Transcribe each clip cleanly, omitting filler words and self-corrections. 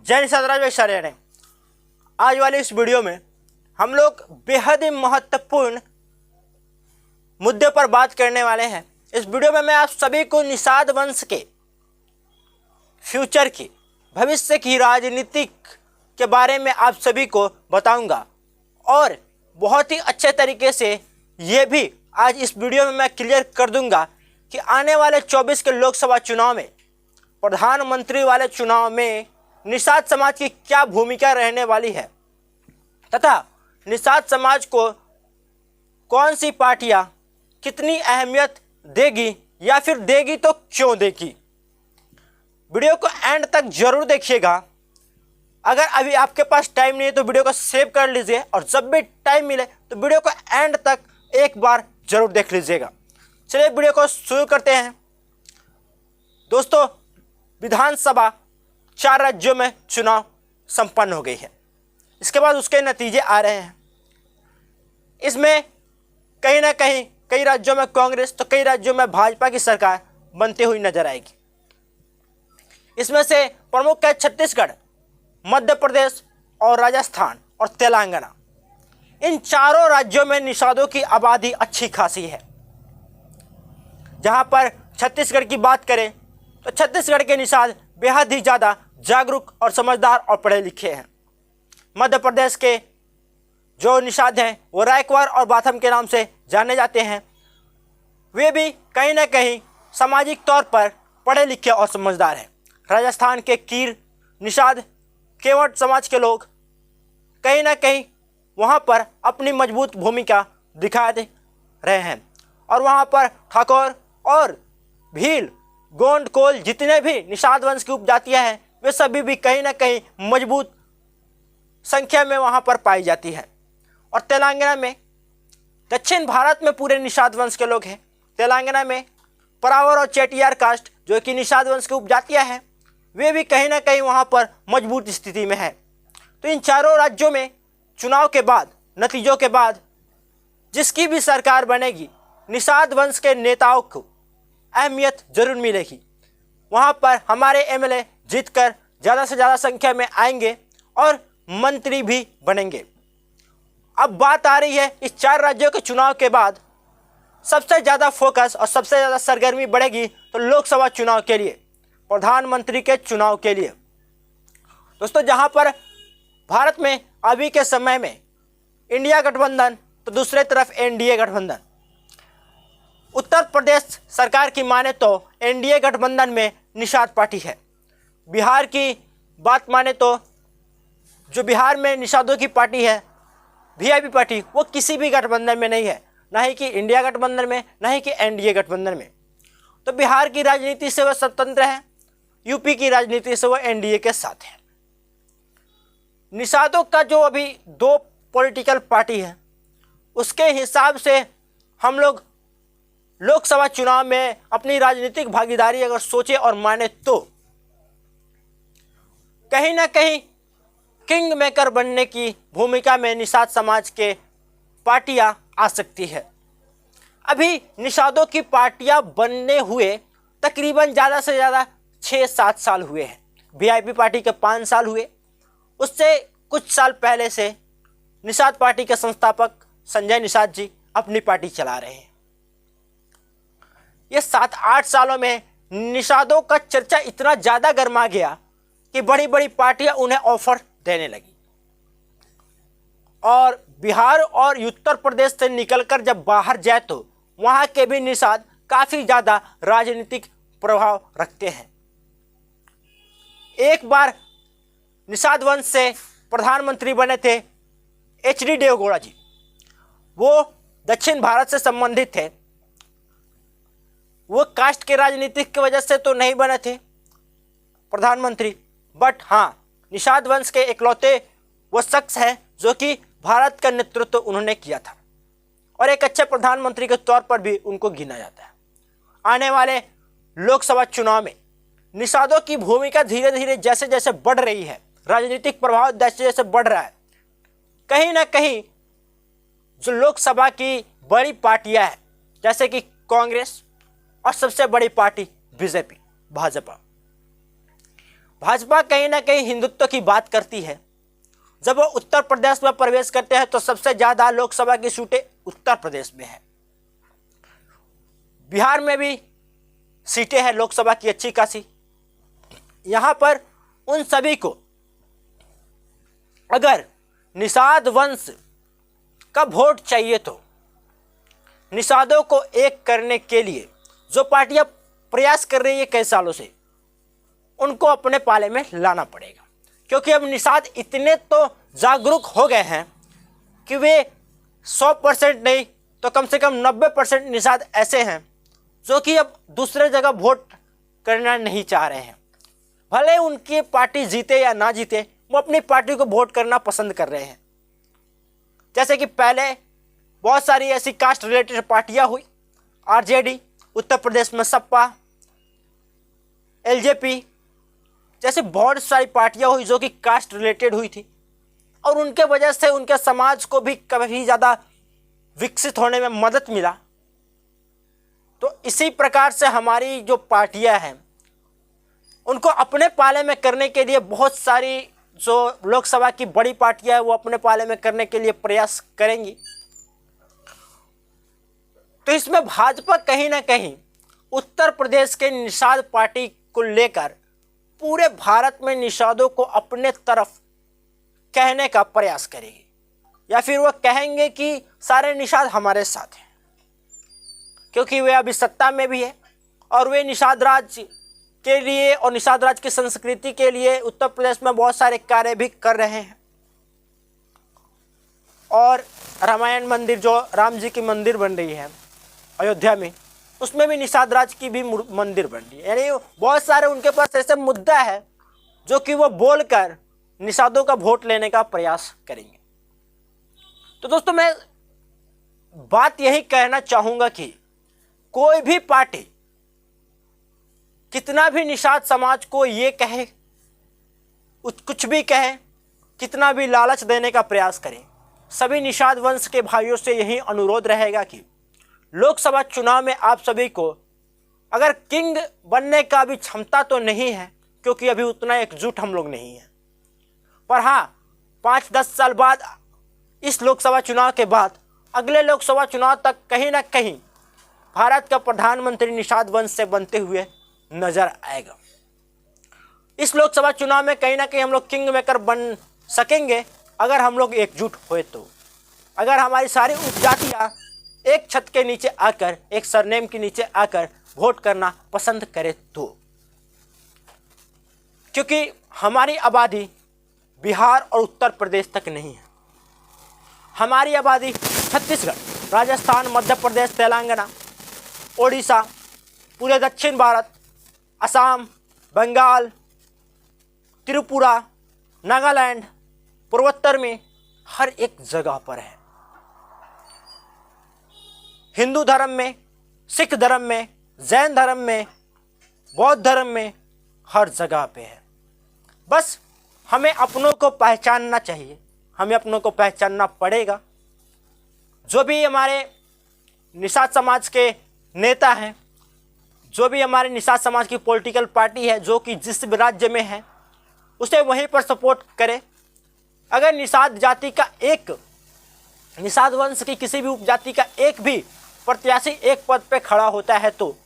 जय निषाद राज भाई सारे ने। आज वाली इस वीडियो में हम लोग बेहद ही महत्वपूर्ण मुद्दे पर बात करने वाले हैं। इस वीडियो में मैं आप सभी को निषाद वंश के फ्यूचर की, भविष्य की राजनीतिक के बारे में आप सभी को बताऊंगा और बहुत ही अच्छे तरीके से ये भी आज इस वीडियो में मैं क्लियर कर दूंगा कि आने वाले 24 के लोकसभा चुनाव में, प्रधानमंत्री वाले चुनाव में निषाद समाज की क्या भूमिका रहने वाली है तथा निषाद समाज को कौन सी पार्टियां कितनी अहमियत देगी या फिर देगी तो क्यों देगी। वीडियो को एंड तक जरूर देखिएगा। अगर अभी आपके पास टाइम नहीं है तो वीडियो को सेव कर लीजिए और जब भी टाइम मिले तो वीडियो को एंड तक एक बार जरूर देख लीजिएगा। चलिए वीडियो को शुरू करते हैं। दोस्तों, विधानसभा 4 राज्यों में चुनाव संपन्न हो गई है। इसके बाद उसके नतीजे आ रहे हैं। इसमें कहीं ना कहीं कई राज्यों में कांग्रेस तो कई राज्यों में भाजपा की सरकार बनती हुई नजर आएगी। इसमें से प्रमुख है छत्तीसगढ़, मध्य प्रदेश और राजस्थान और तेलंगाना। इन चारों राज्यों में निषादों की आबादी अच्छी खासी है। जहां पर छत्तीसगढ़ की बात करें तो छत्तीसगढ़ के निषाद बेहद ही ज़्यादा जागरूक और समझदार और पढ़े लिखे हैं। मध्य प्रदेश के जो निषाद हैं वो रायकवार और बाथम के नाम से जाने जाते हैं। वे भी कहीं ना कहीं सामाजिक तौर पर पढ़े लिखे और समझदार हैं। राजस्थान के कीर निषाद केवट समाज के लोग कहीं ना कहीं वहाँ पर अपनी मजबूत भूमिका दिखा दे रहे हैं और वहाँ पर ठाकुर और भील, गोंड, कोल जितने भी निषाद वंश की उपजातियाँ हैं वे सभी भी कहीं ना कहीं मजबूत संख्या में वहाँ पर पाई जाती है। और तेलंगाना में, दक्षिण भारत में पूरे निषाद वंश के लोग हैं। तेलंगाना में परावर और चेटियार कास्ट जो कि निषाद वंश की उपजातियाँ हैं वे भी कहीं ना कहीं वहाँ पर मजबूत स्थिति में है। तो इन चारों राज्यों में चुनाव के बाद, नतीजों के बाद जिसकी भी सरकार बनेगी, निषाद वंश के नेताओं को अहमियत जरूर मिलेगी। वहाँ पर हमारे एमएलए जीतकर ज़्यादा से ज़्यादा संख्या में आएंगे और मंत्री भी बनेंगे। अब बात आ रही है इस 4 राज्यों के चुनाव के बाद सबसे ज़्यादा फोकस और सबसे ज़्यादा सरगर्मी बढ़ेगी तो लोकसभा चुनाव के लिए, प्रधानमंत्री के चुनाव के लिए। दोस्तों, जहाँ पर भारत में अभी के समय में इंडिया गठबंधन तो दूसरे तरफ एनडीए गठबंधन। उत्तर प्रदेश सरकार की माने तो एनडीए गठबंधन में निषाद पार्टी है। बिहार की बात माने तो जो बिहार में निषादों की पार्टी है, वीआईपी पार्टी, वो किसी भी गठबंधन में नहीं है, ना ही कि इंडिया गठबंधन में, ना ही कि एनडीए गठबंधन में। तो बिहार की राजनीति से वो स्वतंत्र है, यूपी की राजनीति से वो एनडीए के साथ है। निषादों का जो अभी 2 पॉलिटिकल पार्टी है उसके हिसाब से हम लोग लोकसभा चुनाव में अपनी राजनीतिक भागीदारी अगर सोचे और माने तो कहीं ना कहीं किंग मेकर बनने की भूमिका में निषाद समाज के पार्टियां आ सकती है। अभी निषादों की पार्टियां बनने हुए तकरीबन ज़्यादा से ज़्यादा 6-7 साल हुए हैं। वीआईपी पार्टी के 5 साल हुए। उससे कुछ साल पहले से निषाद पार्टी के संस्थापक संजय निषाद जी अपनी पार्टी चला रहे हैं। ये 7-8 सालों में निषादों का चर्चा इतना ज़्यादा गर्मा गया कि बड़ी बड़ी पार्टियां उन्हें ऑफर देने लगी। और बिहार और उत्तर प्रदेश से निकलकर जब बाहर जाए तो वहाँ के भी निषाद काफ़ी ज़्यादा राजनीतिक प्रभाव रखते हैं। एक बार निषाद वंश से प्रधानमंत्री बने थे एचडी देवगौड़ा जी। वो दक्षिण भारत से संबंधित थे। वो कास्ट के राजनीतिक की वजह से तो नहीं बने थे प्रधानमंत्री, बट हाँ, निषाद वंश के इकलौते वो शख्स हैं जो कि भारत का नेतृत्व उन्होंने किया था और एक अच्छे प्रधानमंत्री के तौर पर भी उनको गिना जाता है। आने वाले लोकसभा चुनाव में निषादों की भूमिका धीरे धीरे जैसे जैसे बढ़ रही है, राजनीतिक प्रभाव जैसे जैसे बढ़ रहा है, कहीं ना कहीं जो लोकसभा की बड़ी पार्टियां हैं जैसे कि कांग्रेस और सबसे बड़ी पार्टी बीजेपी, भाजपा, भाजपा कहीं ना कहीं हिंदुत्व की बात करती है। जब वो उत्तर प्रदेश में प्रवेश करते हैं तो सबसे ज़्यादा लोकसभा की सीटें उत्तर प्रदेश में है। बिहार में भी सीटें हैं लोकसभा की अच्छी खासी। यहाँ पर उन सभी को अगर निषाद वंश का वोट चाहिए तो निषादों को एक करने के लिए जो पार्टियां प्रयास कर रही है कई सालों से, उनको अपने पाले में लाना पड़ेगा। क्योंकि अब निषाद इतने तो जागरूक हो गए हैं कि वे 100% नहीं तो कम से कम 90% निषाद ऐसे हैं जो कि अब दूसरे जगह वोट करना नहीं चाह रहे हैं। भले उनकी पार्टी जीते या ना जीते, वो अपनी पार्टी को वोट करना पसंद कर रहे हैं। जैसे कि पहले बहुत सारी ऐसी कास्ट रिलेटेड पार्टियां हुई, आरजेडी, उत्तर प्रदेश में सपा, एलजेपी जैसी बहुत सारी पार्टियां हुई जो कि कास्ट रिलेटेड हुई थी, और उनके वजह से उनके समाज को भी काफ़ी ज़्यादा विकसित होने में मदद मिला। तो इसी प्रकार से हमारी जो पार्टियां हैं उनको अपने पाले में करने के लिए बहुत सारी जो लोकसभा की बड़ी पार्टियां हैं वो अपने पाले में करने के लिए प्रयास करेंगी। तो इसमें भाजपा कहीं ना कहीं उत्तर प्रदेश के निषाद पार्टी को लेकर पूरे भारत में निषादों को अपने तरफ कहने का प्रयास करेगी, या फिर वो कहेंगे कि सारे निषाद हमारे साथ हैं, क्योंकि वे अभी सत्ता में भी है और वे निषाद राज के लिए और निषाद राज की संस्कृति के लिए उत्तर प्रदेश में बहुत सारे कार्य भी कर रहे हैं। और रामायण मंदिर जो राम जी की मंदिर बन रही है अयोध्या में, उसमें भी निषाद राज की भी मंदिर बन रही है। यानी बहुत सारे उनके पास ऐसे मुद्दा है जो कि वो बोलकर निषादों का वोट लेने का प्रयास करेंगे। तो दोस्तों मैं बात यही कहना चाहूँगा कि कोई भी पार्टी कितना भी निषाद समाज को ये कहे, कुछ भी कहे, कितना भी लालच देने का प्रयास करें, सभी निषाद वंश के भाइयों से यही अनुरोध रहेगा कि लोकसभा चुनाव में आप सभी को अगर किंग बनने का भी क्षमता तो नहीं है, क्योंकि अभी उतना एकजुट हम लोग नहीं हैं, पर हाँ 5-10 साल बाद इस लोकसभा चुनाव के बाद अगले लोकसभा चुनाव तक कहीं ना कहीं भारत का प्रधानमंत्री निषाद वंश से बनते हुए नजर आएगा। इस लोकसभा चुनाव में कहीं ना कहीं हम लोग किंग मेकर बन सकेंगे अगर हम लोग एकजुट हुए तो, अगर हमारी सारी उपजातियां एक छत के नीचे आकर, एक सरनेम के नीचे आकर वोट करना पसंद करें तो। क्योंकि हमारी आबादी बिहार और उत्तर प्रदेश तक नहीं है, हमारी आबादी छत्तीसगढ़, राजस्थान, मध्य प्रदेश, तेलंगाना, ओडिशा, पूरे दक्षिण भारत, असम, बंगाल, त्रिपुरा, नागालैंड, पूर्वोत्तर में हर एक जगह पर है। हिंदू धर्म में, सिख धर्म में, जैन धर्म में, बौद्ध धर्म में, हर जगह पे है। बस हमें अपनों को पहचानना चाहिए, हमें अपनों को पहचानना पड़ेगा। जो भी हमारे निषाद समाज के नेता हैं, जो भी हमारे निषाद समाज की पॉलिटिकल पार्टी है, जो कि जिस भी राज्य में है, उसे वहीं पर सपोर्ट करें। अगर निषाद जाति का एक, निषाद वंश की किसी भी उपजाति का एक भी प्रत्याशी एक पद पे खड़ा होता है तो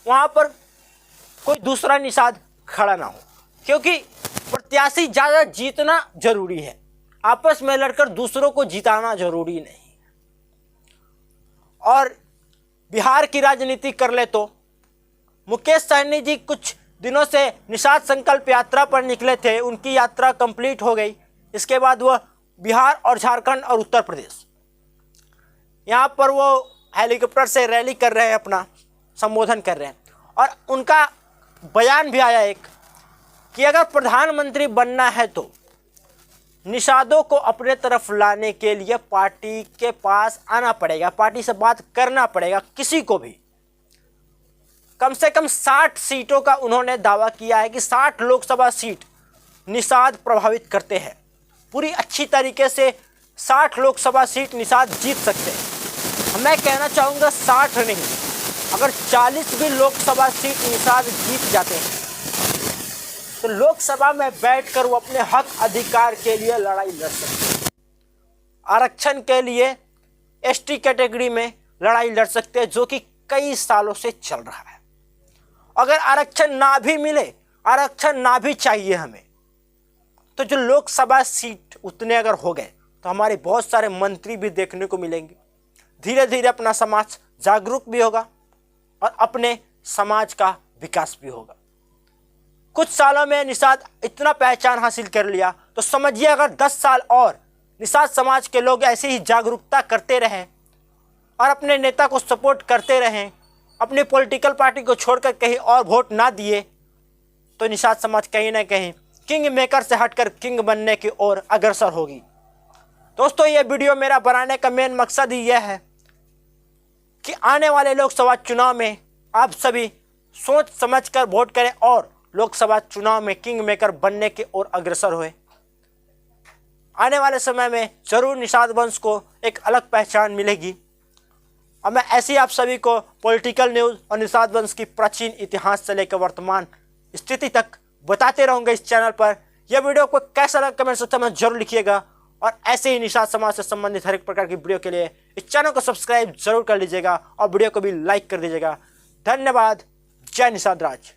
वहाँ पर कोई दूसरा निषाद खड़ा ना हो, क्योंकि प्रत्याशी ज़्यादा जीतना जरूरी है, आपस में लड़कर दूसरों को जिताना जरूरी नहीं। और बिहार की राजनीति कर ले तो मुकेश सहनी जी कुछ दिनों से निषाद संकल्प यात्रा पर निकले थे, उनकी यात्रा कंप्लीट हो गई। इसके बाद वह बिहार और झारखंड और उत्तर प्रदेश, यहाँ पर वो हेलीकॉप्टर से रैली कर रहे हैं, अपना संबोधन कर रहे हैं। और उनका बयान भी आया एक कि अगर प्रधानमंत्री बनना है तो निषादों को अपने तरफ लाने के लिए पार्टी के पास आना पड़ेगा, पार्टी से बात करना पड़ेगा। किसी को भी कम से कम 60 सीटों का उन्होंने दावा किया है कि 60 लोकसभा सीट निषाद प्रभावित करते हैं। पूरी अच्छी तरीके से 60 लोकसभा सीट निषाद जीत सकते हैं। मैं कहना चाहूँगा 60 नहीं, अगर 40 भी लोकसभा सीट निषाद जीत जाते हैं तो लोकसभा में बैठकर वो अपने हक अधिकार के लिए लड़ाई लड़ सकते हैं। आरक्षण के लिए एसटी कैटेगरी में लड़ाई लड़ सकते हैं, जो कि कई सालों से चल रहा है। अगर आरक्षण ना भी मिले, आरक्षण ना भी चाहिए हमें, तो जो लोकसभा सीट उतने अगर हो गए तो हमारे बहुत सारे मंत्री भी देखने को मिलेंगे। धीरे धीरे अपना समाज जागरूक भी होगा और अपने समाज का विकास भी होगा। कुछ सालों में निषाद इतना पहचान हासिल कर लिया तो समझिए अगर 10 साल और निषाद समाज के लोग ऐसे ही जागरूकता करते रहें और अपने नेता को सपोर्ट करते रहें, अपनी पॉलिटिकल पार्टी को छोड़कर कहीं और वोट ना दिए, तो निषाद समाज कहीं ना कहीं किंग मेकर से हटकर किंग बनने की ओर अग्रसर होगी। दोस्तों, ये वीडियो मेरा बनाने का मेन मकसद ही यह है कि आने वाले लोकसभा चुनाव में आप सभी सोच समझकर वोट करें और लोकसभा चुनाव में किंग मेकर बनने की ओर अग्रसर हुए। आने वाले समय में जरूर निषाद वंश को एक अलग पहचान मिलेगी और मैं ऐसी आप सभी को पॉलिटिकल न्यूज़ और निषाद वंश की प्राचीन इतिहास से लेकर वर्तमान स्थिति तक बताते रहूँगा इस चैनल पर। यह वीडियो को कैसा लगा कमेंट सेक्शन में जरूर लिखिएगा और ऐसे ही निषाद समाज से संबंधित हर एक प्रकार की वीडियो के लिए इस चैनल को सब्सक्राइब जरूर कर लीजिएगा और वीडियो को भी लाइक कर दीजिएगा। धन्यवाद। जय निषाद राज।